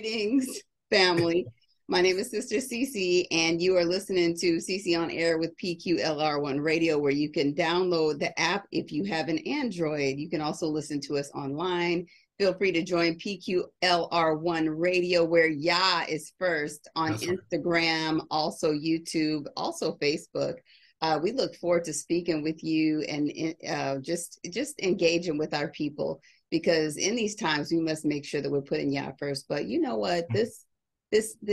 Greetings, family. My name is Sister Cece, and you are listening to Cece on Air with PQLR1 Radio, where you can download the app if you have an Android. You can also listen to us online. Feel free to join PQLR1 Radio, where Yah is first on That's right. Instagram, also YouTube, also Facebook. We look forward to speaking with you and just engaging with our people, because in these times we must make sure that we're putting Yah first. But you know what? This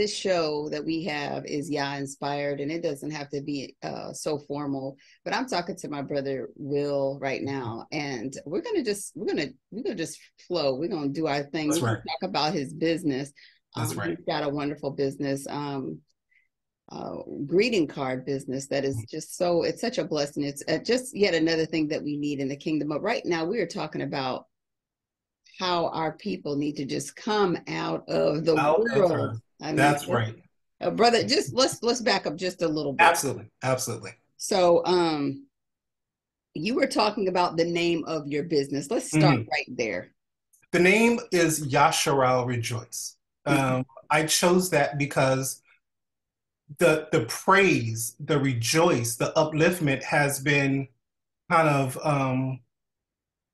show that we have is Yah inspired, and it doesn't have to be so formal. But I'm talking to my brother Will right now, and we're gonna just flow. We're gonna do our thing. That's We're gonna right. talk about his business. That's right. He's got a wonderful business. Greeting card business that is just so, it's such a blessing. It's just yet another thing that we need in the kingdom. But right now we are talking about how our people need to just come out of the Out of world. her. I mean, That's right. brother, just let's back up just a little bit. Absolutely. Absolutely. So you were talking about the name of your business. Let's start Mhm. right there. The name is Yasharal Rejoice. I chose that because the praise, the rejoice, the upliftment has been kind of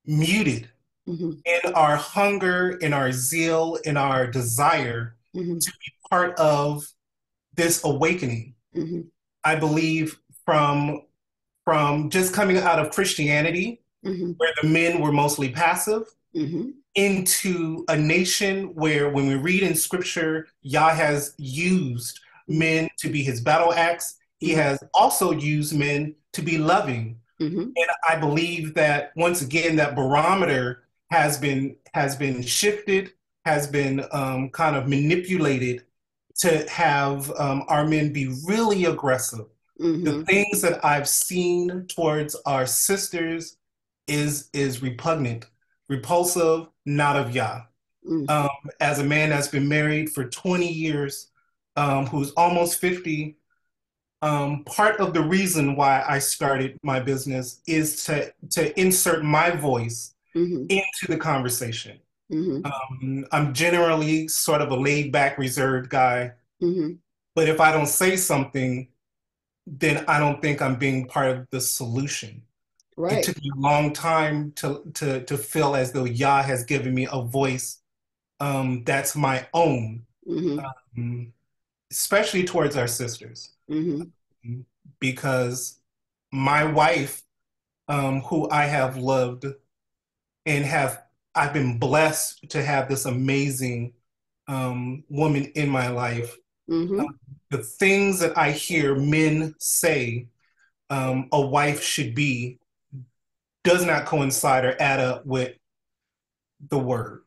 muted Mm-hmm. in our hunger, in our zeal, in our desire Mm-hmm. to be part of this awakening. Mm-hmm. I believe from just coming out of Christianity, Mm-hmm. where the men were mostly passive, Mm-hmm. into a nation where, when we read in scripture, Yah has used men to be his battle axe. He Mm-hmm. has also used men to be loving. Mm-hmm. And I believe that once again, that barometer has been shifted, has been kind of manipulated to have our men be really aggressive. The Mm-hmm. things that I've seen towards our sisters is repugnant, repulsive, not of Yah. Mm-hmm. Um, as a man that's been married for 20 years, who's almost 50, part of the reason why I started my business is to insert my voice Mm-hmm. into the conversation. Mm-hmm. I'm generally sort of a laid back, reserved guy, Mm-hmm. but if I don't say something, then I don't think I'm being part of the solution. It Right. took me a long time to feel as though Yah has given me a voice that's my own, Mm-hmm. um, especially towards our sisters, Mm-hmm. because my wife, who I have loved and I've been blessed to have this amazing woman in my life. Mm-hmm. The things that I hear men say a wife should be does not coincide or add up with the word.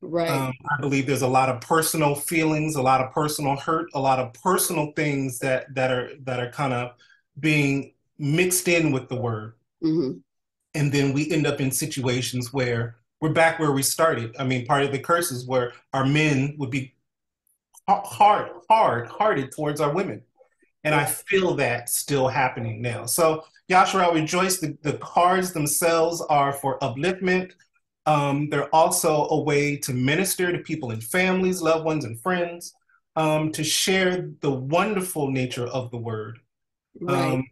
Right. I believe there's a lot of personal feelings, a lot of personal hurt, a lot of personal things that are kind of being mixed in with the word, Mm-hmm. and then we end up in situations where we're back where we started. I mean, part of the curses where our men would be hearted towards our women, and I feel that still happening now. So, Yashara Rejoice, the cards themselves are for upliftment. They're also a way to minister to people and families, loved ones, and friends, to share the wonderful nature of the word, Right. um,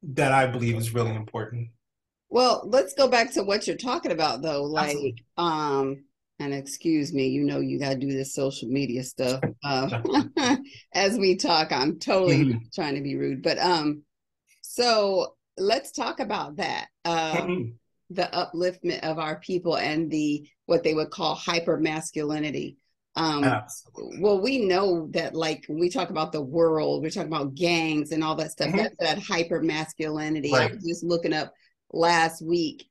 that I believe is really important. Well, let's go back to what you're talking about though. Absolutely. Like, and excuse me, you know, you got to do this social media stuff. As we talk, I'm totally not Mhm. trying to be rude, but so let's talk about that. Mhm. The upliftment of our people and the what they would call hyper masculinity. Absolutely. Well, we know that, like, when we talk about the world, we're talking about gangs and all that stuff. Mhm. That's that hyper masculinity. I Right. was just looking up last week.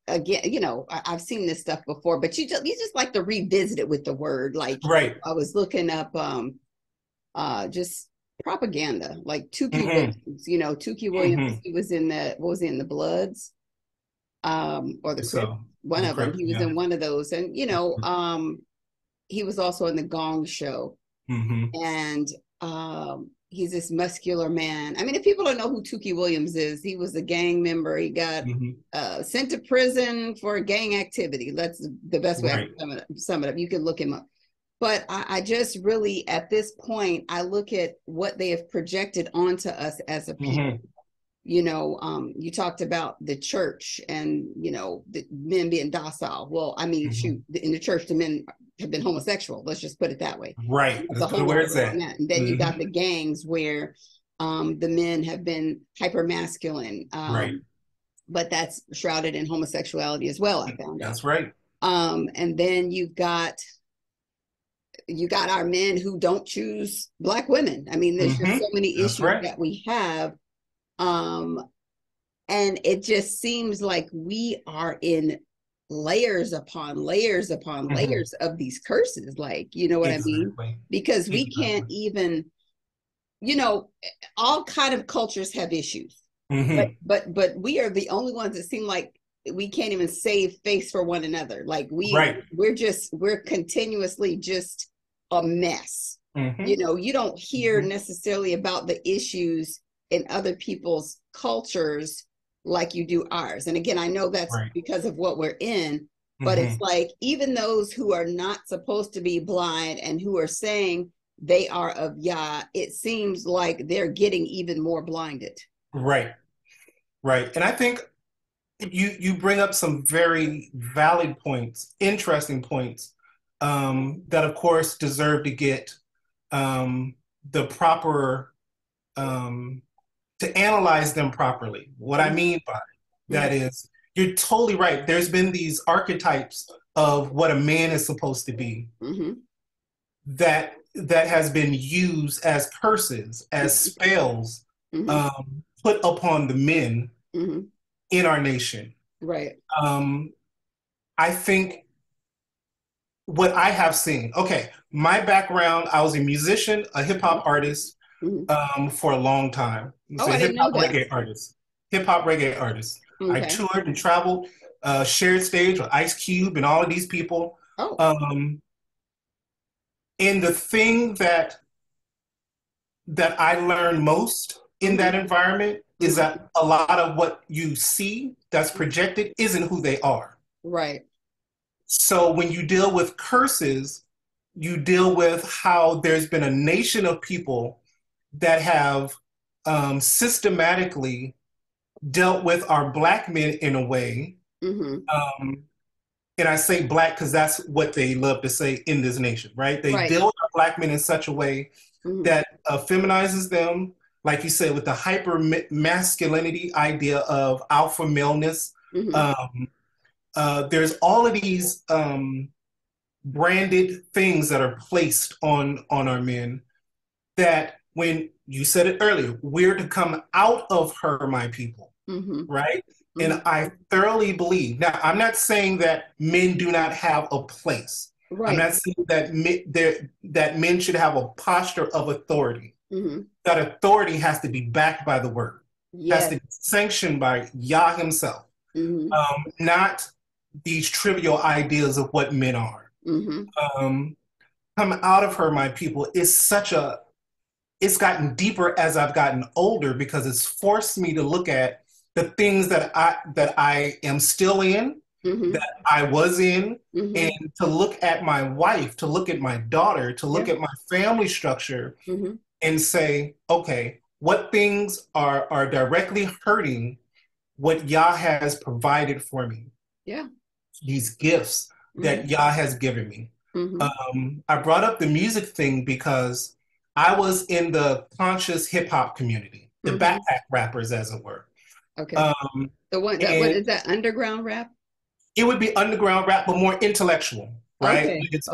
Again, you know, I've seen this stuff before, but you just like to revisit it with the word. Like, Right. I was looking up just propaganda, like Tukey Mhm. Williams. You know, Tukey Williams. Mhm. He was in the what was he in the Bloods, or the Crips. So One the of them. crypt, He was yeah. in one of those, and he was also in the Gong Show, Hmm. and he's this muscular man. I mean, if people don't know who Tukey Williams is, he was a gang member. He got sent to prison for gang activity. That's the best way I can sum it up. You can look him up. But I just really, at this point, I look at what they have projected onto us as a people. You know, you talked about the church and, you know, the men being docile. Well, I mean, shoot, in the church, the men have been homosexual. Let's just put it that way. Right. Where's that? And then you got the gangs where the men have been hyper masculine. Right. But that's shrouded in homosexuality as well, I found out. That's right. And then you got our men who don't choose Black women. I mean, there's just so many issues that we have. And it just seems like we are in layers upon layers upon layers of these curses. Like, you know what I mean? Because we can't even, you know, all kind of cultures have issues, but we are the only ones that seem like we can't even save face for one another. Like we're continuously just a mess. You know, you don't hear necessarily about the issues in other people's cultures like you do ours. And again, I know that's because of what we're in, but it's like, even those who are not supposed to be blind and who are saying they are of Yah, it seems like they're getting even more blinded. Right. And I think you bring up some very valid points, interesting points, that of course deserve to get the proper, to analyze them properly. What I mean by that is, you're totally right. There's been these archetypes of what a man is supposed to be that has been used as curses, as spells, put upon the men in our nation. Right. I think what I have seen, my background, I was a musician, a hip hop artist, for a long time. I didn't know that. Hip hop reggae artist. I toured and traveled, shared stage with Ice Cube and all of these people. And the thing that I learned most in that environment is that a lot of what you see that's projected isn't who they are. Right. So when you deal with curses, you deal with how there's been a nation of people that have systematically dealt with our Black men in a way. And I say Black because that's what they love to say in this nation, right? They deal with our Black men in such a way that feminizes them, like you said, with the hyper masculinity idea of alpha maleness. There's all of these branded things that are placed on our men that, when you said it earlier, we're to come out of her, my people, right? And I thoroughly believe, now I'm not saying that men do not have a place. I'm not saying that men should have a posture of authority. That authority has to be backed by the word. Has to be sanctioned by Yah himself. Not these trivial ideas of what men are. Come out of her, my people, is it's gotten deeper as I've gotten older, because it's forced me to look at the things that I am still in, that I was in, and to look at my wife, to look at my daughter, to look at my family structure, and say, okay, what things are directly hurting what Yah has provided for me? These gifts that Yah has given me. I brought up the music thing because I was in the conscious hip hop community, the backpack rappers, as it were. What is that, underground rap? It would be underground rap, but more intellectual, right? It's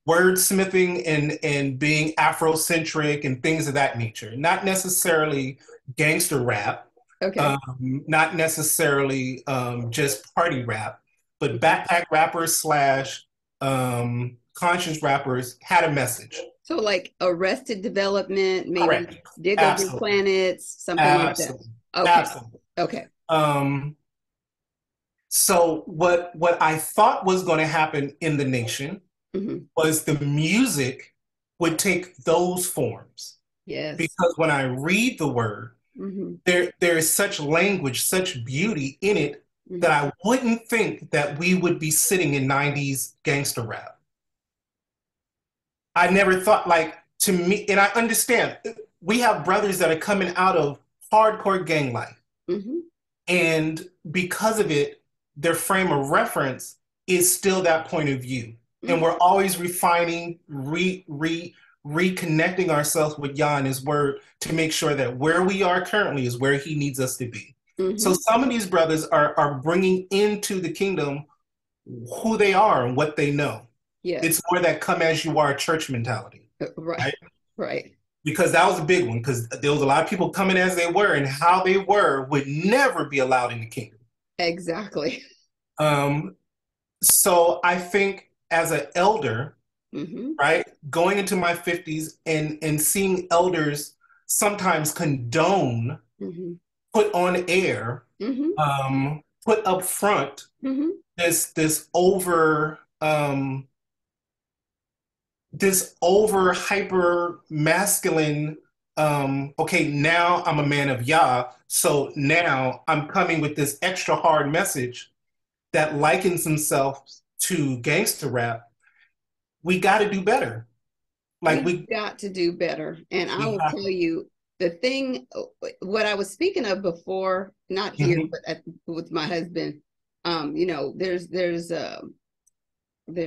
wordsmithing and being Afrocentric and things of that nature. Not necessarily gangster rap, not necessarily just party rap, but backpack rappers slash conscious rappers had a message. So like Arrested Development, maybe Dig Over Planets, something like that. Okay. So what I thought was going to happen in the nation was the music would take those forms. Yes. because when I read the word, Mm-hmm. there is such language, such beauty in it that Mm-hmm. I wouldn't think that we would be sitting in 90s gangster rap. I never thought, like, to me, and I understand we have brothers that are coming out of hardcore gang life. Mm-hmm. And because of it, their frame of reference is still that point of view. And Mm-hmm. we're always refining, reconnecting ourselves with Yah and His Word to make sure that where we are currently is where He needs us to be. So Mm-hmm. some of these brothers are bringing into the kingdom who they are and what they know. It's Yes. more that come as you are church mentality, Right. right? Right. Because that was a big one, because there was a lot of people coming as they were, and how they were would never be allowed in the kingdom. Exactly. Um, so I think as an elder, Mm-hmm. right, going into my 50s and seeing elders sometimes condone, Mm-hmm. put on air, Mm-hmm. put up front Mm-hmm. this over hyper masculine, okay, now I'm a man of Yah, so now I'm coming with this extra hard message that likens himself to gangster rap. We got to do better. Like We've got to do better. And I we will have tell you the thing, what I was speaking of before, not to. here, but with my husband. You know, there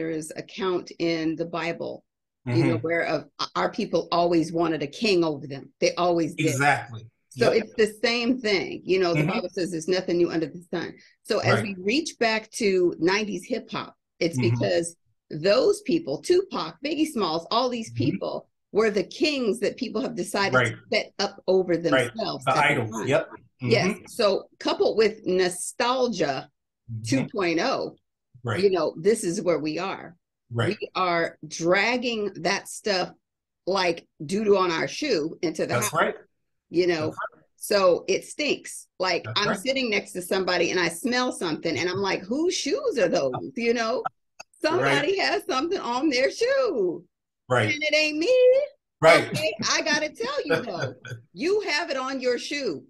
is account in the Bible, you know, Hmm. where our people always wanted a king over them. They always did. Exactly. So Yep. it's the same thing. You know, the Hmm. Bible says there's nothing new under the sun. So as Right. we reach back to 90s hip hop, it's Hmm. because those people, Tupac, Biggie Smalls, all these Hmm. people were the kings that people have decided to Right. set up over Right. themselves The at the idols. time. Yep. Hmm. Yes. So coupled with nostalgia Hmm. 2.0, Right. you know, this is where we are. We Right. are dragging that stuff like doo-doo on our shoe into the house, That's right. you That's know. right. So it stinks. Like That's I'm right. sitting next to somebody and I smell something and I'm like, whose shoes are those? You know, Right. somebody has something on their shoe and Right. it ain't me. Right. Okay, I gotta tell you though, you have it on your shoe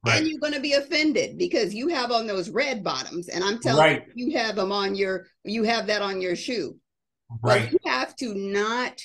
and Right. you're gonna be offended because you have on those red bottoms and I'm telling Right. you, you have them on you have that on your shoe. Well, Right. we have to not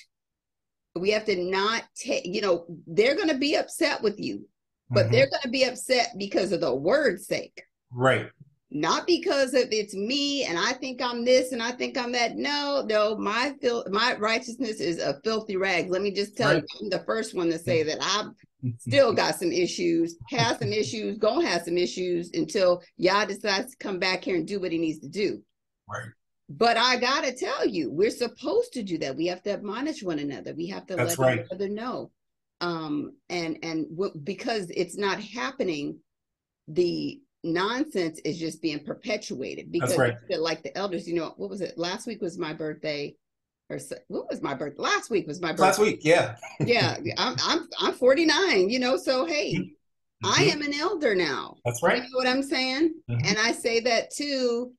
take, you know, they're going to be upset with you, but they're Hmm. going to be upset because of the word's sake, Right. not because of it's me and I think I'm this and I think I'm that. No, my righteousness is a filthy rag. Let me just tell you, Right. I'm the first one to say that I've still got some issues, have some issues, gonna have some issues until Yah decides to come back here and do what he needs to do. Right. But I gotta tell you, we're supposed to do that. We have to admonish one another. We have to That's let each right. other know. Because it's not happening, the nonsense is just being perpetuated. That's Because right. like the elders, you know, what was it? Last week was my birthday, or what was my birthday? Last week was my Last birthday. week, yeah. Yeah, I'm 49. You know, so hey, I Hmm. am an elder now. That's You right. know what I'm saying? Hmm. And I say that too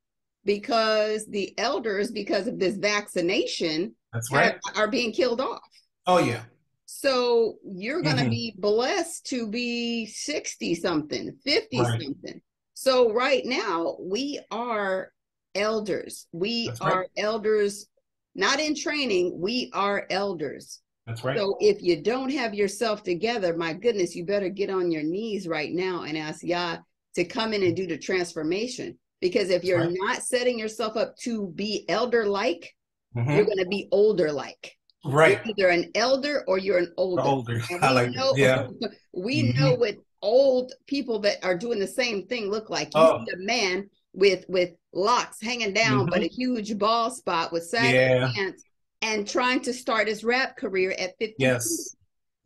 because the elders, because of this vaccination, That's right. are being killed off. Oh yeah. So you're going to Hmm. be blessed to be 60 something, 50 Right. something. So right now we are elders. We That's right. are elders, not in training. We are elders. That's right. So if you don't have yourself together, my goodness, you better get on your knees right now and ask Yah to come in and do the transformation. Because if That's you're right. not setting yourself up to be elder like, you're Hmm. going to be older like. You're Right. either an elder or you're an The older. older. And I like it. Yeah. we Hmm. know what old people that are doing the same thing look like. You Oh. see a man with locks hanging down, but Hmm. a huge bald spot with saggy Yeah. pants and trying to start his rap career at 52. Yes.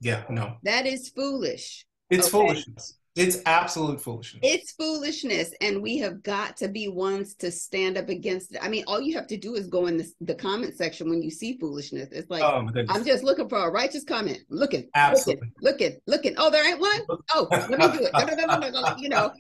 Yeah. No. That is foolish. It's Okay. foolishness. It's absolute foolishness. It's foolishness. And we have got to be ones to stand up against it. I mean, all you have to do is go in the comment section when you see foolishness. It's like, Oh my I'm goodness. just looking for a righteous comment. Looking, looking, Absolutely. looking, looking. Oh, there ain't one? Oh, let me do it. You know,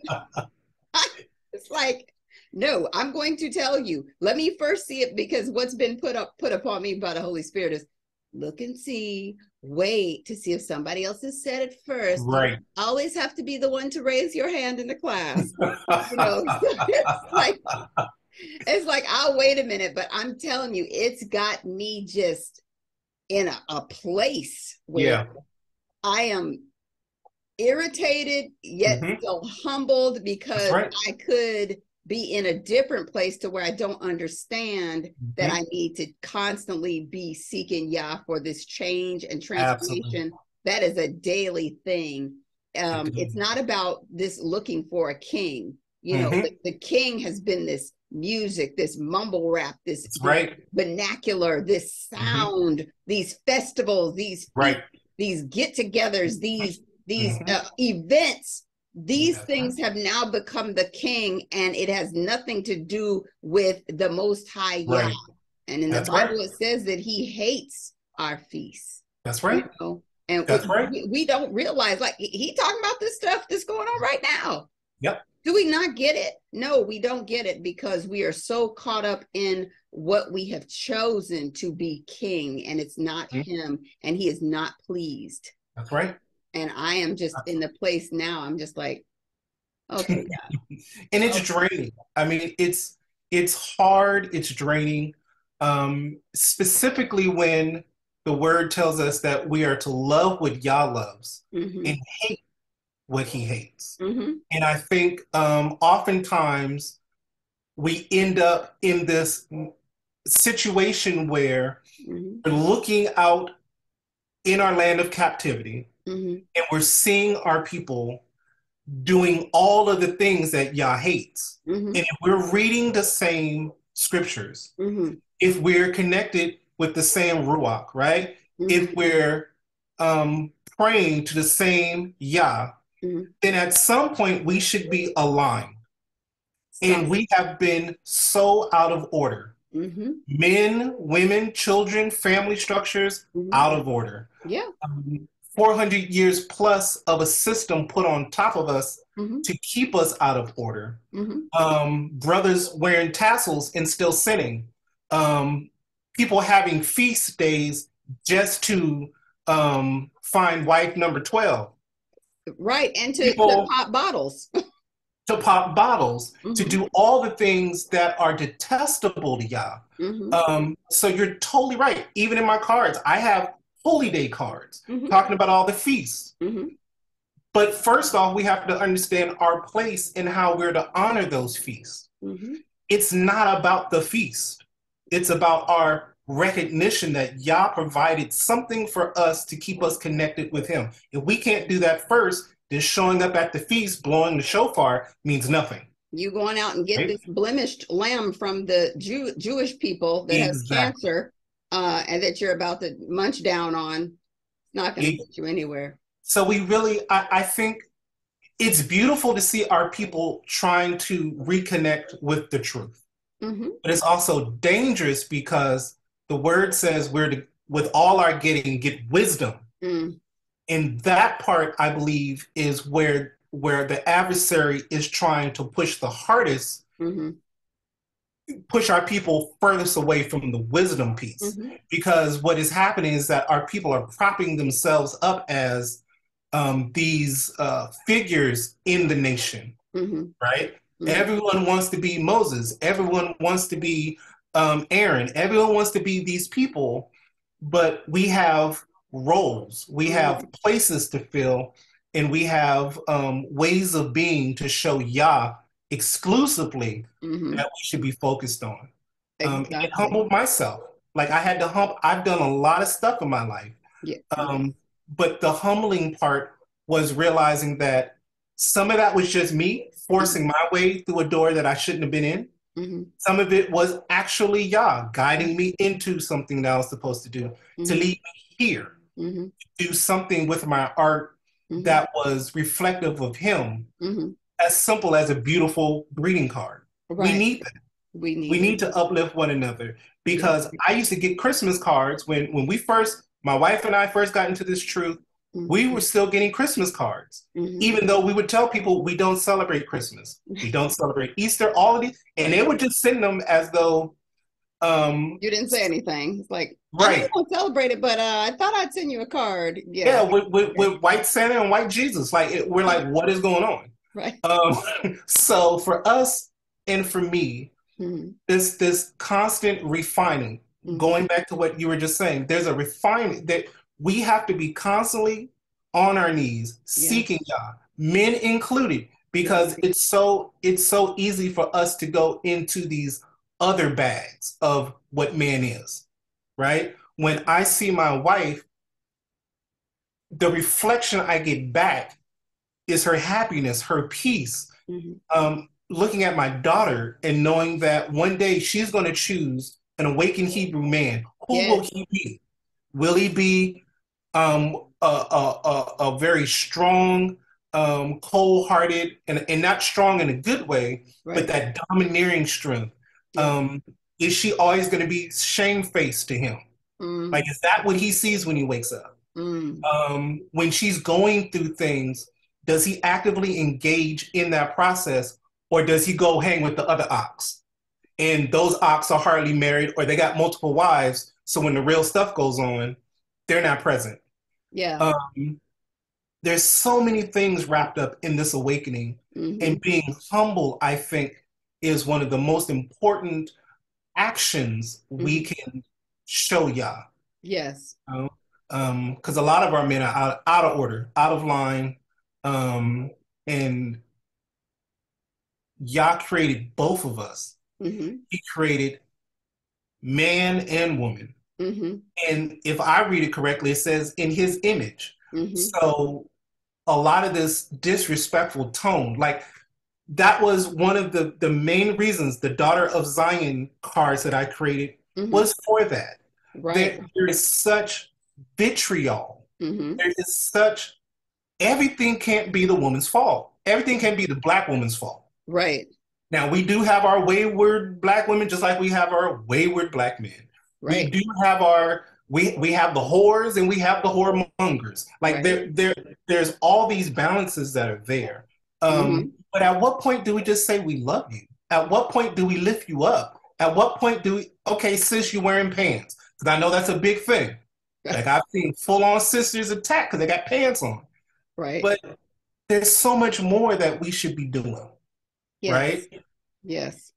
it's like, no, I'm going to tell you. Let me first see it because what's been put upon me by the Holy Spirit is look and see, wait to see if somebody else has said it first. You Right. always have to be the one to raise your hand in the class. You know, it's like, I'll wait a minute, but I'm telling you, it's got me just in a place where Yeah. I am irritated, yet Mm-hmm. still humbled That's because right. I could be in a different place to where I don't understand that Mm-hmm. I need to constantly be seeking Yah for this change and Absolutely. transformation. That is a daily thing. It's not about this looking for a king. You know, Mm-hmm. the king has been this music, this mumble rap, That's this right. vernacular, this Mm-hmm. sound, these festivals, these Right. feasts, these get-togethers, these Mm-hmm. events. These That's right. things have now become the king, and it has nothing to do with the Most High Yah. Right. And in the That's right. Bible, it says that He hates our feasts. That's You right. know, and That's right. we don't realize, like, he talking about this stuff that's going on right now. Yep. Do we not get it? No, we don't get it because we are so caught up in what we have chosen to be king, and it's not Mm-hmm. him, and he is not pleased. That's right. And I am just in the place now. I'm just like, okay, And it's okay. draining. I mean, it's hard, it's draining. Specifically when the word tells us that we are to love what Yah loves Mm-hmm. and hate what he hates. Mm-hmm. And I think oftentimes we end up in this situation where Mm-hmm. we're looking out in our land of captivity Mm-hmm. and we're seeing our people doing all of the things that Yah hates. Mm-hmm. And if we're reading the same scriptures, Mm-hmm. if we're connected with the same Ruach, right? If Mm-hmm. we're praying to the same Yah, Mm-hmm. then at some point we should be aligned. Some. And we have been so out of order. Mm-hmm. Men, women, children, family structures, Mm-hmm. out of order. Yeah. 400 years plus of a system put on top of us Mm-hmm. to keep us out of order. Mm-hmm. Brothers wearing tassels and still sinning. People having feast days just to find wife number 12. Right. And to People pop bottles. to pop bottles, to Mm-hmm. do all the things that are detestable to Yah. Mm-hmm. So you're totally right. Even in my cards, I have holy day cards Mm-hmm. talking about all the feasts. Mm-hmm. But first off, we have to understand our place and how we're to honor those feasts. Mm-hmm. It's not about the feast. It's about our recognition that Yah provided something for us to keep us connected with him. If we can't do that first, then showing up at the feast, blowing the shofar means nothing. You going out and get Right? this blemished lamb from the Jewish people that has Exactly. cancer, and that you're about to munch down on. It's not going to get you anywhere. So we really, I think it's beautiful to see our people trying to reconnect with the truth. Mm-hmm. But it's also dangerous because the word says we're to, with all our getting, get wisdom. Mm. And that part, I believe, is where the adversary is trying to push the hardest, Mm-hmm. push our people furthest away from the wisdom piece. Mm-hmm. Because what is happening is that our people are propping themselves up as these figures in the nation, Mm-hmm. right? Mm-hmm. Everyone wants to be Moses. Everyone wants to be Aaron. Everyone wants to be these people, but we have roles, we have places to fill, and we have ways of being to show Yah exclusively Mm-hmm. that we should be focused on. Exactly. It humbled myself. Like I had to I've done a lot of stuff in my life. Yeah. But the humbling part was realizing that some of that was just me forcing my way through a door that I shouldn't have been in. Mm-hmm. Some of it was actually Yah guiding me into something that I was supposed to do, Mm-hmm. to lead me here, Mm-hmm. do something with my art Mm-hmm. that was reflective of him, Mm-hmm. as simple as a beautiful greeting card. Right. We need that. We need to uplift one another, because I used to get Christmas cards when my wife and I first got into this truth. Mm-hmm. We were still getting Christmas cards, Mm-hmm. even though we would tell people we don't celebrate Christmas, we don't celebrate Easter, all of these, and they would just send them as though you didn't say anything. It's like, I know you Right. don't celebrate it, but I thought I'd send you a card. Yeah, Yeah. with white Santa and white Jesus. Like we're like, what is going on? Right. So for us and for me, Hmm. this constant refining, Hmm. going back to what you were just saying, there's a refining that we have to be constantly on our knees seeking Yes. God, men included, Yes. because it's so easy for us to go into these other bags of what man is, right? When I see my wife, the reflection I get back is her happiness, her peace. Hmm. Looking at my daughter and knowing that one day she's going to choose an awakened Hebrew man. Who will Yes. he be? Will he be a very strong, cold-hearted, and not strong in a good way, but Right. that domineering strength? Yeah. Um, is she always going to be shamefaced to him? Like, Mm. is that what he sees when he wakes up? Mm. When she's going through things, does he actively engage in that process, or does he go hang with the other ox? And those ox are hardly married, or they got multiple wives. So when the real stuff goes on, they're not present. Yeah. Um, there's so many things wrapped up in this awakening, and Hmm. being humble, I think, is one of the most important actions we Hmm. can show Yah. Yes. Because a lot of our men are out of order, out of line, um, and Yah created both of us. Hmm. He created man and woman. Hmm. And if I read it correctly, it says in his image. Hmm. So a lot of this disrespectful tone, like that was one of the main reasons the Daughter of Zion cards that I created Hmm. was for that. Right. There is such vitriol. Hmm. There is such everything can't be the woman's fault. Everything can't be the black woman's fault. Right. Now we do have our wayward black women, just like we have our wayward black men. We Right. do have our we have the whores and we have the whoremongers. Like Right. there's all these balances that are there. Hmm. But at what point do we just say we love you? At what point do we lift you up? At what point do we okay, sis, you're wearing pants? Because I know that's a big thing. Like I've seen full on sisters attack because they got pants on. Right. But there's so much more that we should be doing, Yes. right? Yes.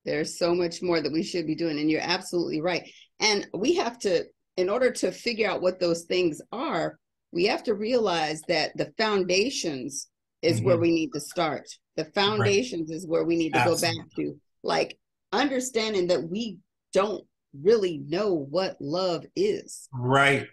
There's so much more that we should be doing, and you're absolutely right. And we have to, in order to figure out what those things are, we have to realize that the foundations is where Mm-hmm. we need to start. The Right. foundations is where we need to go back Absolutely. to, like understanding that we don't really know what love is, Right.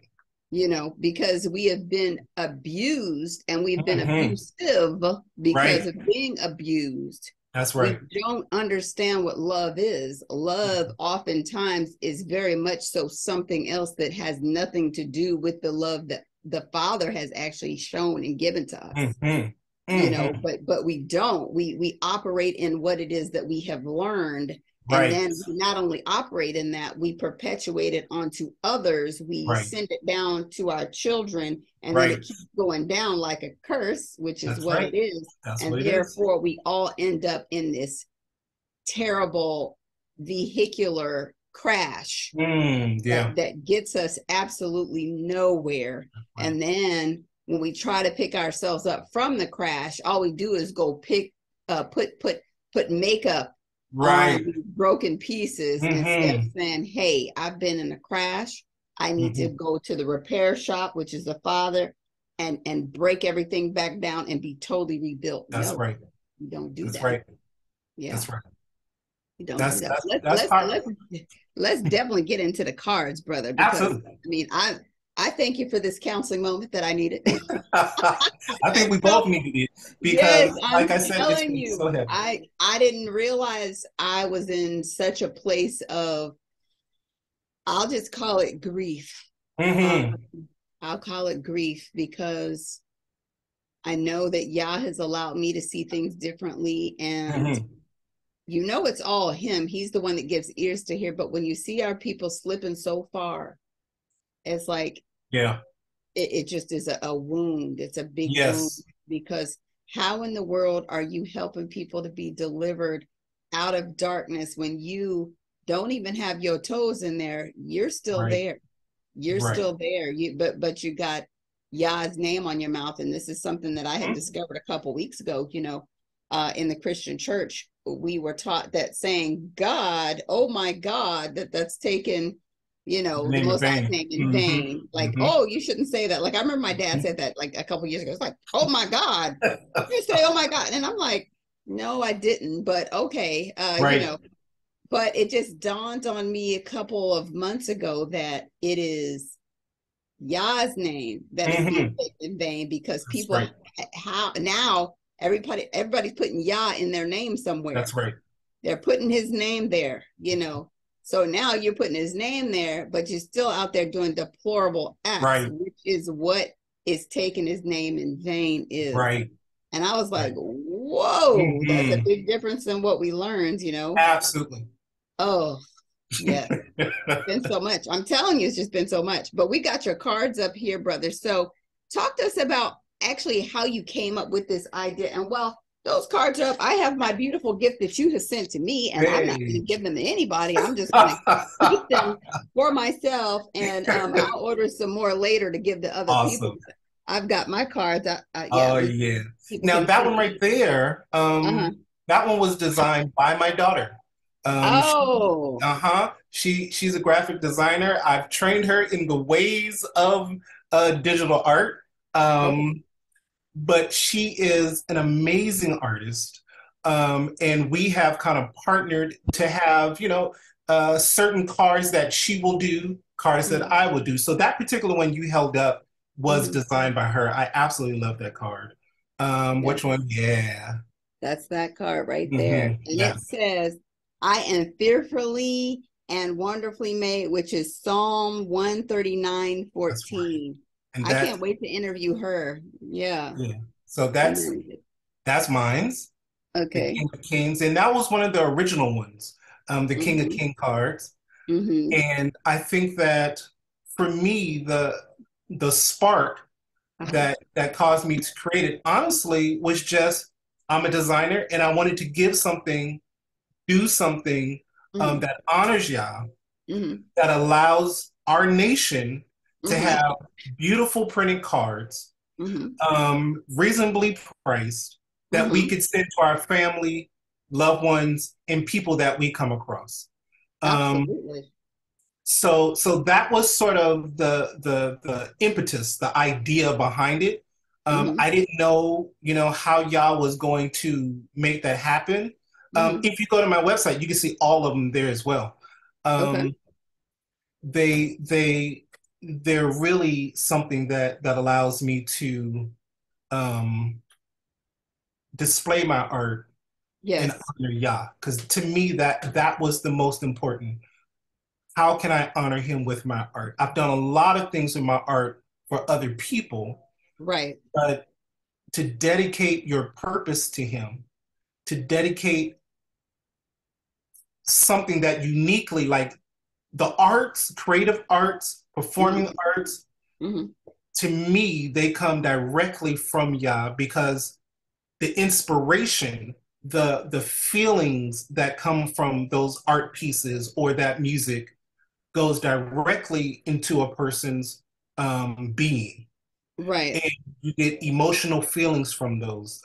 because we have been abused and we've been Mm-hmm. abusive because Right. of being abused. That's We right. don't understand what love is. Love oftentimes is very much so something else that has nothing to do with the love that the Father has actually shown and given to us. Mm-hmm. Mm-hmm. But we don't. We operate in what it is that we have learned, and Right. then we not only operate in that, we perpetuate it onto others. We Right. send it down to our children, and then it Right. keeps going down like a curse, which is That's what right. it is. That's what And it is. therefore we all end up in this terrible vehicular crash Yeah. that gets us absolutely nowhere. Right. And then when we try to pick ourselves up from the crash, all we do is go put makeup on Right. these broken pieces instead of Mm-hmm. saying, "Hey, I've been in a crash. I need to Mm-hmm. go to the repair shop, which is the Father, and break everything back down and be totally rebuilt." That's No, right. we don't do That's that. right. Yeah, That's right. we don't do That's that. that's Let's that's let's part. let's let's definitely get into the cards, brother, because Absolutely. I mean, I thank you for this counseling moment that I needed. I think we both need it Yes, because, I'm like I said, it's telling been so you, heavy. I didn't realize I was in such a place of, I'll just call it grief. Uh, Mm-hmm. I'll call it grief because I know that Yah has allowed me to see things differently, and Mm-hmm. it's all him. He's the one that gives ears to hear. But when you see our people slipping so far, it's like Yeah. it just is a wound. It's a big wound, Yes. because how in the world are you helping people to be delivered out of darkness when you don't even have your toes in there, you're still Right. there. You're Right. still there. But you got Yah's name on your mouth. And this is something that I had Mhm. discovered a couple weeks ago, in the Christian church. We were taught that saying God, oh my God, that's taken, The the name of most High's vain. name in Hmm. vain. Like, Hmm. oh, you shouldn't say that. Like, I remember my dad said that like a couple years ago. It's like, oh my God, you say, oh my God. And I'm like, no, I didn't. But okay, Right. but it just dawned on me a couple of months ago that it is Yah's name that is being Hmm. taken in vain, because That's people, right. how now everybody's putting Yah in their name somewhere. That's right. They're putting his name there. So now you're putting his name there, but you're still out there doing deplorable acts, Right. which is what is taking his name in vain is. Right. And I was like, Right. whoa, that's a Hmm. big difference than what we learned. Absolutely. Oh, yes. Been so much. I'm telling you, it's just been so much. But we got your cards up here, brother. So talk to us about actually how you came up with this idea. And while those cards are up, I have my beautiful gift that you have sent to me, and I'm not going Hey. to give them to anybody. I'm just going to keep them for myself, and I'll order some more later to give to other people. Awesome. I've got my cards. Yeah, Oh yeah. people Now can that see. one right there, Uh-huh. that one was designed by my daughter. Oh. She's a graphic designer. I've trained her in the ways of digital art. Okay. Um, but she is an amazing artist. And we have kind of partnered to have, certain cards that she will do, cards that Mm-hmm. I will do. So that particular one you held up was Mm-hmm. designed by her. I absolutely love that card. Yes. Which one? Yeah. That's that card right there. And Yeah. it says, I am fearfully and wonderfully made, which is Psalm That's right. 139:14. And I that, can't wait to interview her. Yeah. yeah. So Amen. that's mine's, the Okay. King of Kings. And that was one of the original ones, the King of Mm-hmm. King cards. Mm-hmm. And I think that for me, the spark Uh-huh. that caused me to create it, honestly, was just I'm a designer and I wanted to give something, do something Mm-hmm. that honors Yah, Mm-hmm. that allows our nation to Mm-hmm. have beautiful printed cards, Mm-hmm. reasonably priced, that we Mm-hmm. could send to our family, loved ones, and people that we come across. Um, Absolutely. so that was sort of the impetus, the idea behind it. Mm-hmm. I didn't know, how y'all was going to make that happen. Mm-hmm. If you go to my website, you can see all of them there as well. Okay. Um, they they're really something that allows me to um, display my art and Yes. honor Yah. Because to me, that was the most important. How can I honor him with my art? I've done a lot of things with my art for other people, Right. but to dedicate your purpose to him, to dedicate something that uniquely, like the arts, creative arts, performing Mm-hmm. arts, Mm-hmm. to me, they come directly from Yah because the inspiration, the feelings that come from those art pieces or that music goes directly into a person's being, Right. and you get emotional feelings from those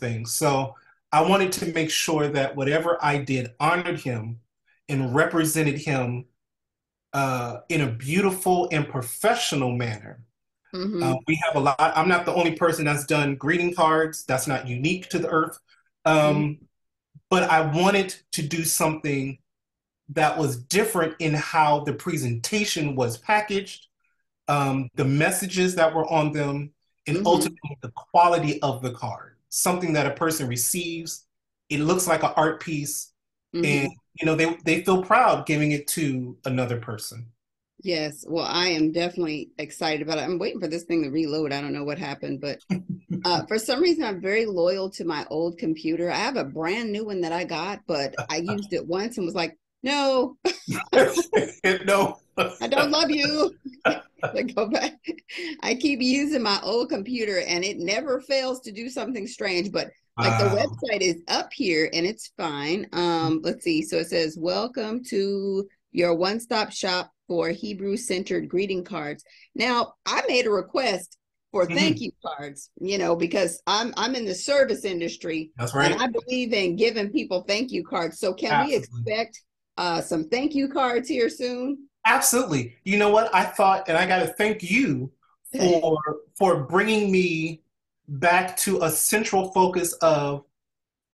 things. So I wanted to make sure that whatever I did honored him and represented him in a beautiful and professional manner. Mm-hmm. We have a lot. I'm not the only person that's done greeting cards. That's not unique to the earth. Mm-hmm. Um, but I wanted to do something that was different in how the presentation was packaged, the messages that were on them, and Mm-hmm. ultimately the quality of the card. Something that a person receives, it looks like an art piece, and Mm-hmm. they feel proud giving it to another person. Yes, well, I am definitely excited about it. I'm waiting for this thing to reload. I don't know what happened, but for some reason, I'm very loyal to my old computer. I have a brand new one that I got, but I used it once and was like, no, No. I don't love you. to go back. I keep using my old computer and it never fails to do something strange, but like the Wow. website is up here and it's fine. Let's see. So it says, "Welcome to your one-stop shop for Hebrew centered greeting cards." Now, I made a request for thank Mhm. you cards, because I'm in the service industry That's and right. I believe in giving people thank you cards. So can we Absolutely. expect some thank you cards here soon? Absolutely. You know what? I thought, and I got to thank you for bringing me back to a central focus of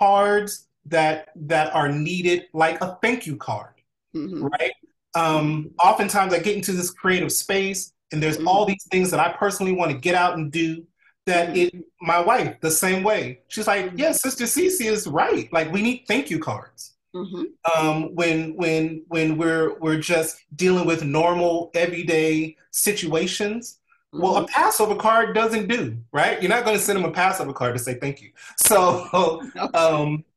cards that are needed, like a thank you card, Hmm. right? Hmm. Oftentimes I get into this creative space, and there's all Hmm. these things that I personally want to get out and do. That Hmm. it, my wife, the same way. She's like, Hmm. "Yeah, Sister Cece is right. Like, we need thank you cards." Hmm. When we're just dealing with normal everyday situations. Well, a Hmm. Passover card doesn't do, right? You're not going to send them a Passover card to say thank you. So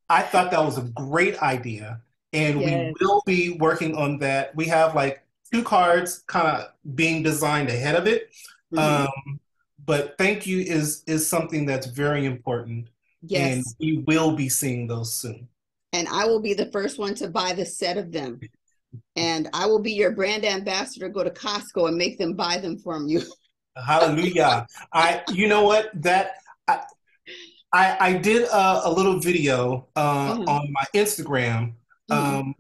I thought that was a great idea, and we Yes. will be working on that. We have like two cards kind of being designed ahead of it. Hmm. Um, but thank you is something that's very important, and Yes. we will be seeing those soon. And I will be the first one to buy the set of them. And I will be your brand ambassador, go to Costco and make them buy them from you. Hallelujah. You know what? I, I did a little video Uh-huh. on my Instagram, Mm. um,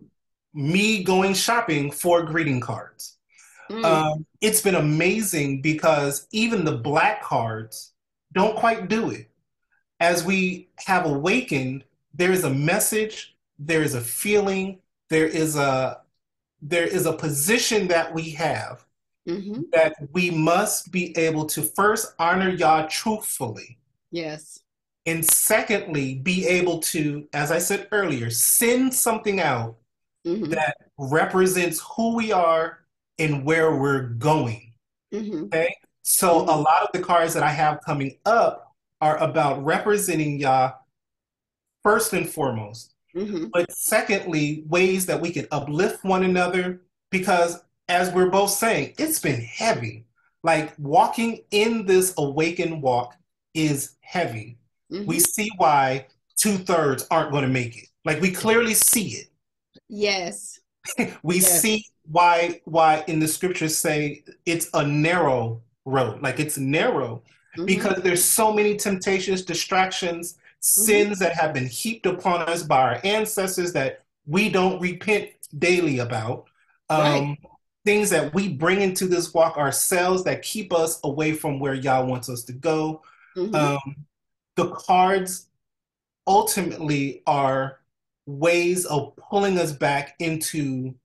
me going shopping for greeting cards. Mm. It's been amazing because even the black cards don't quite do it. As we have awakened, there is a message, there is a feeling, there is a position that we have Hmm. that we must be able to first honor Yah truthfully. Yes. And secondly, be able to, as I said earlier, send something out Hmm. that represents who we are and where we're going. Hmm. Okay. So a Hmm. lot of the cards that I have coming up are about representing Yah first and foremost. Hmm. But secondly, ways that we can uplift one another because, as we're both saying, it's been heavy. Like walking in this awakened walk is heavy. We Hmm. see why two-thirds aren't going to make it. Like we clearly see it. Yes. We Yes. see why in the scriptures say it's a narrow road. Like it's narrow Hmm. because there's so many temptations, distractions, Hmm. sins that have been heaped upon us by our ancestors that we don't repent daily about. Right. Um, Things that we bring into this walk ourselves that keep us away from where Yah wants us to go. Hmm. Um, the cards ultimately are ways of pulling us back into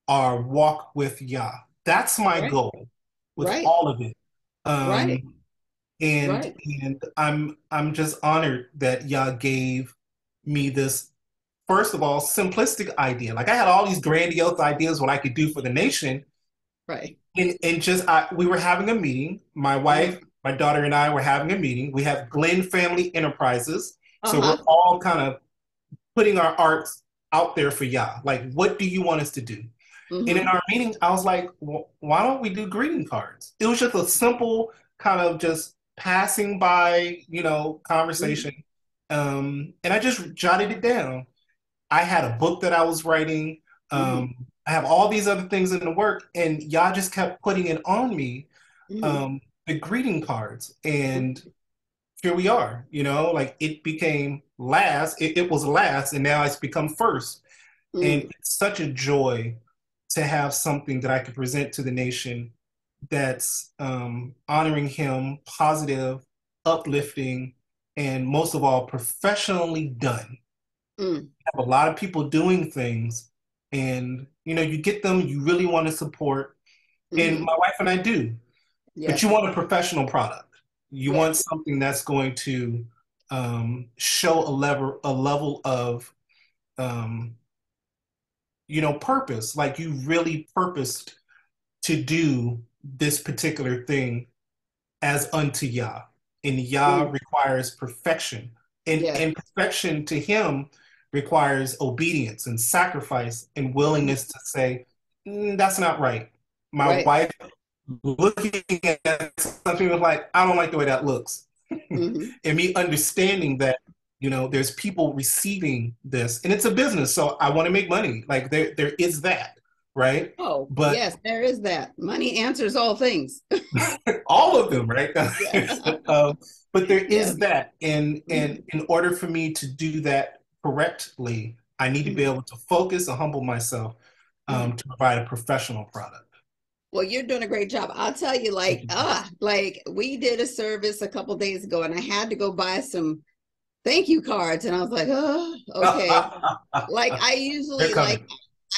our walk with Yah. That's my Right. goal with Right. all of it. Right. Um, and Right. and I'm just honored that Yah gave me this first of all simplistic idea. Like I had all these grandiose ideas what I could do for the nation, Right. and just we were having a meeting. My Uh-huh. wife, my daughter, and I were having a meeting. We have Glenn Family Enterprises, so we're Uh-huh. all kind of putting our arts out there for Yah. Like, what do you want us to do? And in Hmm. our meeting, I was like, well, why don't we do greeting cards? It was just a simple kind of just passing by, Hmm. conversation. And I just jotted it down. I had a book that I was writing. Hmm. I have all these other things in the work, and y'all just kept putting it on me, Hmm. the greeting cards. And here we are, like it became last, it was last, and now it's become first. And Hmm. it's such a joy to have something that I could present to the nation that's honoring him, positive, uplifting, and most of all, professionally done. Hmm. Have a lot of people doing things, and you get them you really want to support, and Hmm. my wife and I do. But you Yes. want a professional product. You want Yes. something that's going to show a level of um, purpose. Like you really purposed to do this particular thing as unto Yah. And Yah Mm. requires perfection. Yes. And perfection to him requires obedience and sacrifice and Hmm. willingness to say, that's not right. My Right. wife looking at something was like, I don't like the way that looks. Mm-hmm. And me understanding that, there's people receiving this and it's a business. So I want to make money. Like there is that, right? Oh, But yes, there is that. Money answers all things. all of them, right? Yeah. um, but there Yes. is that. And Mhm. in order for me to do that correctly, I need to be Mhm. able to focus and humble myself Mhm. to provide a professional product. Well, you're doing a great job. I'll tell you, like we did a service a couple days ago, and I had to go buy some thank you cards, and I was like, oh, okay. Like I They're usually like coming.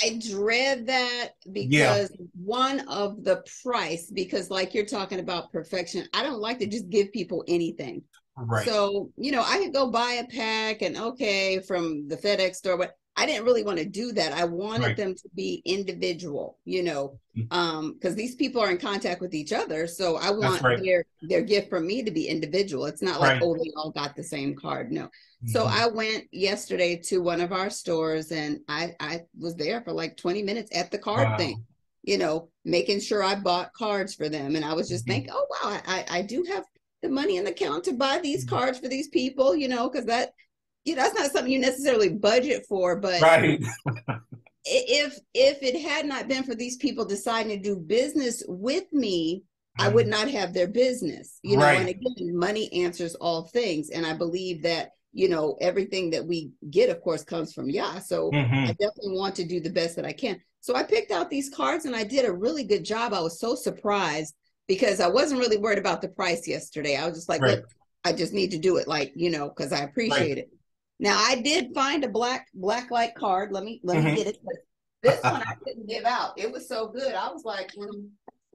I dread that Yeah, because one of the price, because like you're talking about perfection, I don't like to just give people anything. right, So, I could go buy a pack and okay from the FedEx store, but I didn't really want to do that. I wanted right. them to be individual, because these people are in contact with each other. So I That's want right, their gift from me to be individual. It's not like, right. oh, they all got the same card. No. So Mhm. I went yesterday to one of our stores and I was there for like 20 minutes at the card thing, Wow. making sure I bought cards for them. And I was just Mhm. thinking, oh wow, I do have the money in the account to buy these cards for these people, because that's not something you necessarily budget for, but Right, if it had not been for these people deciding to do business with me, I would Mhm. not have their business, and Right. again, money answers all things. And I believe that, everything that we get, of course, comes from Yah. So I Hmm. definitely want to do the best that I can. So I picked out these cards and I did a really good job. I was so surprised because I wasn't really worried about the price yesterday. I was just like, Right, look, I just need to do it, like, because I right. appreciate it. Now I did find a black light card. Let me Hmm. get it. This one I couldn't give out. It was so good. I was like,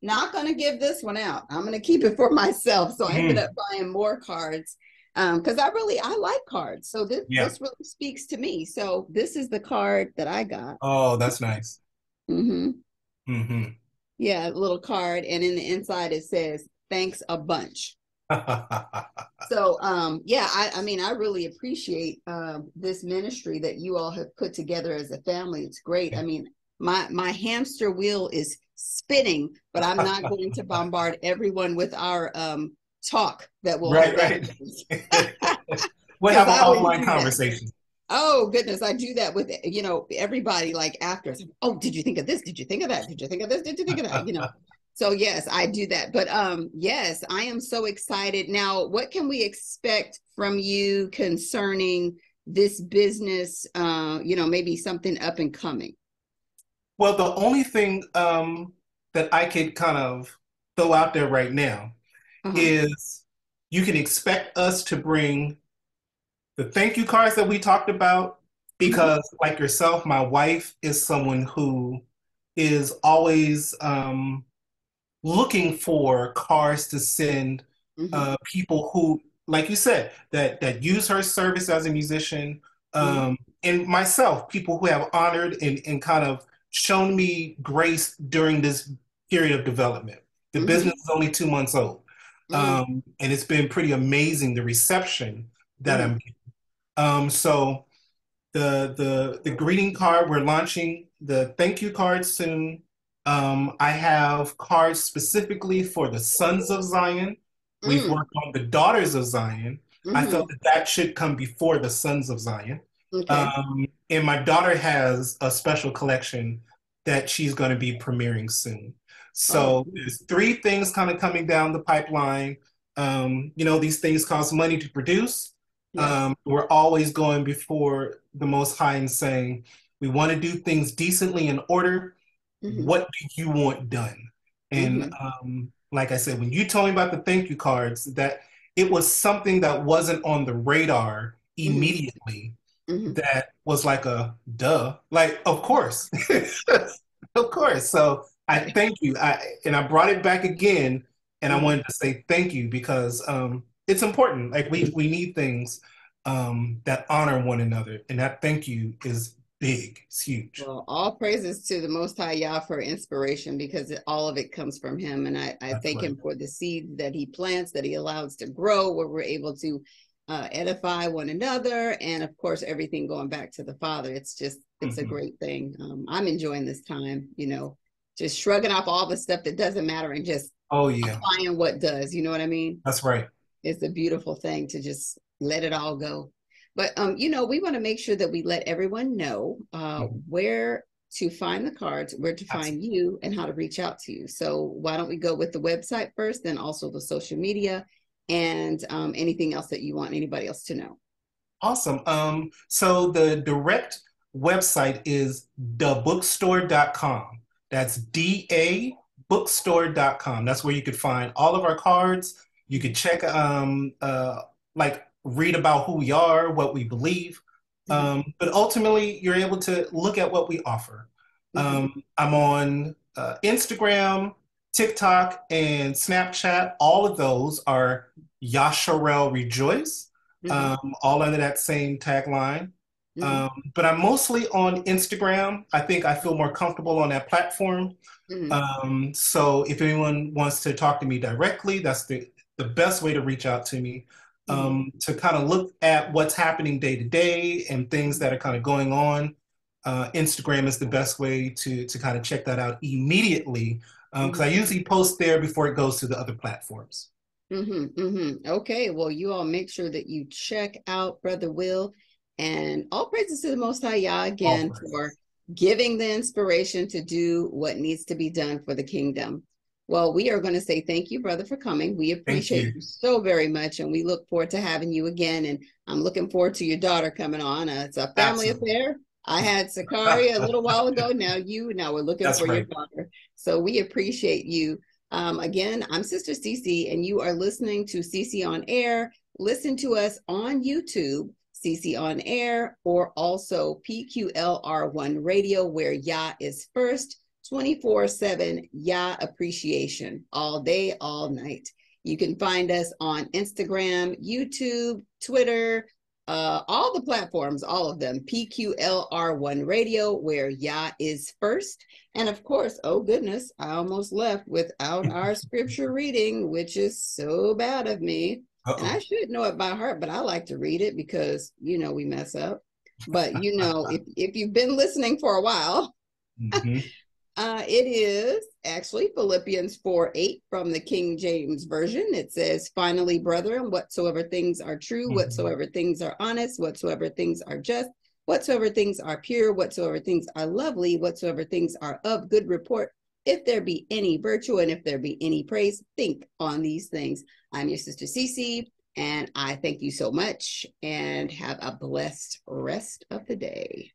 not going to give this one out. I'm going to keep it for myself. So I ended up Hmm. buying more cards because I like cards. So this Yeah. this really speaks to me. So this is the card that I got. Oh, that's nice. Hmm. Hmm. Yeah, a little card, and in the inside it says "Thanks a bunch." So yeah, I mean I really appreciate this ministry that you all have put together as a family. It's great. I mean, my hamster wheel is spinning, but I'm not going to bombard everyone with our talk that we'll Right, have right. afterwards. We'll Because have an I always offline do that. conversation. Oh goodness, I do that with everybody like after. Oh, did you think of this? Did you think of that? Did you think of this? Did you think of that? So yes, I do that. But yes, I am so excited. Now, what can we expect from you concerning this business? Maybe something up and coming. Well, the only thing that I could kind of throw out there right now Uh-huh. is you can expect us to bring the thank you cards that we talked about Hmm. because, like yourself, my wife is someone who is always looking for cards to send Hmm. people who, like you said, that use her service as a musician, Hmm. and myself, people who have honored and kind of shown me grace during this period of development. The business Hmm. is only 2 months old, Hmm. and it's been pretty amazing the reception that I'm Hmm. getting. So the greeting card, we're launching the thank you card soon. I have cards specifically for the sons of Zion. We've Hmm. worked on the daughters of Zion. I felt Hmm. that that should come before the sons of Zion. Okay. And my daughter has a special collection that she's going to be premiering soon. Oh. So there's three things kind of coming down the pipeline. These things cost money to produce. Yes. We're always going before the Most High and saying, we want to do things decently in order. Hmm. What do you want done? And Hmm. like I said, when you told me about the thank you cards, that it was something that wasn't on the radar Hmm. immediately. Hmm. That was like a duh. Like, of course, of course. So I thank you. I brought it back again, and I Hmm. wanted to say thank you because it's important. Like we need things that honor one another, and that thank you is big. It's huge. Well, all praises to the Most High Yah for inspiration because all of it comes from Him. And I That's thank right. Him for the seed that He plants, that He allows to grow, where we're able to edify one another. And of course, everything going back to the Father. It's a Mhm. great thing. I'm enjoying this time, just shrugging off all the stuff that doesn't matter and just Oh yeah, applying what does. You know what I mean? that's right. It's a beautiful thing to just let it all go. But you know, we want to make sure that we let everyone know Mhm. where to find the cards, where to find Absolutely. you, and how to reach out to you. So why don't we go with the website first, then also the social media, and anything else that you want anybody else to know. Awesome. So the direct website is dabookstore.com. That's dabookstore.com. That's where you could find all of our cards. You could check, like read about who we are, what we believe. Mm-hmm. But ultimately, you're able to look at what we offer. Mm-hmm. I'm on Instagram, TikTok, and Snapchat. All of those are Yasharel Rejoice, Mm-hmm. all under that same tagline. Mm-hmm. But I'm mostly on Instagram. I think I feel more comfortable on that platform. Mm-hmm. So if anyone wants to talk to me directly, that's the best way to reach out to me. Mm-hmm. To kind of look at what's happening day to day and things that are kind of going on. Instagram is the best way to kind of check that out immediately because Mm-hmm. I usually post there before it goes to the other platforms. Mm-hmm, mm-hmm. Okay, well, you all make sure that you check out Brother Will, and all praises to the Most High Yah All again for praises. giving the inspiration to do what needs to be done for the kingdom. Well, we are going to say thank you, brother, for coming. We Thank appreciate you. you so very much, and we look forward to having you again. And I'm looking forward to your daughter coming on. It's a family Absolutely. affair. I had Sakari a little while ago. Now you. Now we're looking That's for your right. daughter. So we appreciate you. Again, I'm Sister Cece, and you are listening to Cece on Air. Listen to us on YouTube, Cece on Air, or also PQLR1 Radio, where Yah is first, 24/7 Yah appreciation, all day, all night. You can find us on Instagram, YouTube, Twitter, all the platforms, all of them, PQLR1 Radio, where Yah is first. And of course, oh goodness, I almost left without our scripture reading, which is so bad of me. And I Uh-oh. should know it by heart, but I like to read it because, you know, we mess up. But, you know, if you've been listening for a while, Mhm. it is actually Philippians 4:8 from the King James Version. It says, finally, brethren, whatsoever things are true, Mhm. whatsoever things are honest, whatsoever things are just, whatsoever things are pure, whatsoever things are lovely, whatsoever things are of good report, if there be any virtue and if there be any praise, think on these things. I'm your sister Cece, and I thank you so much and have a blessed rest of the day.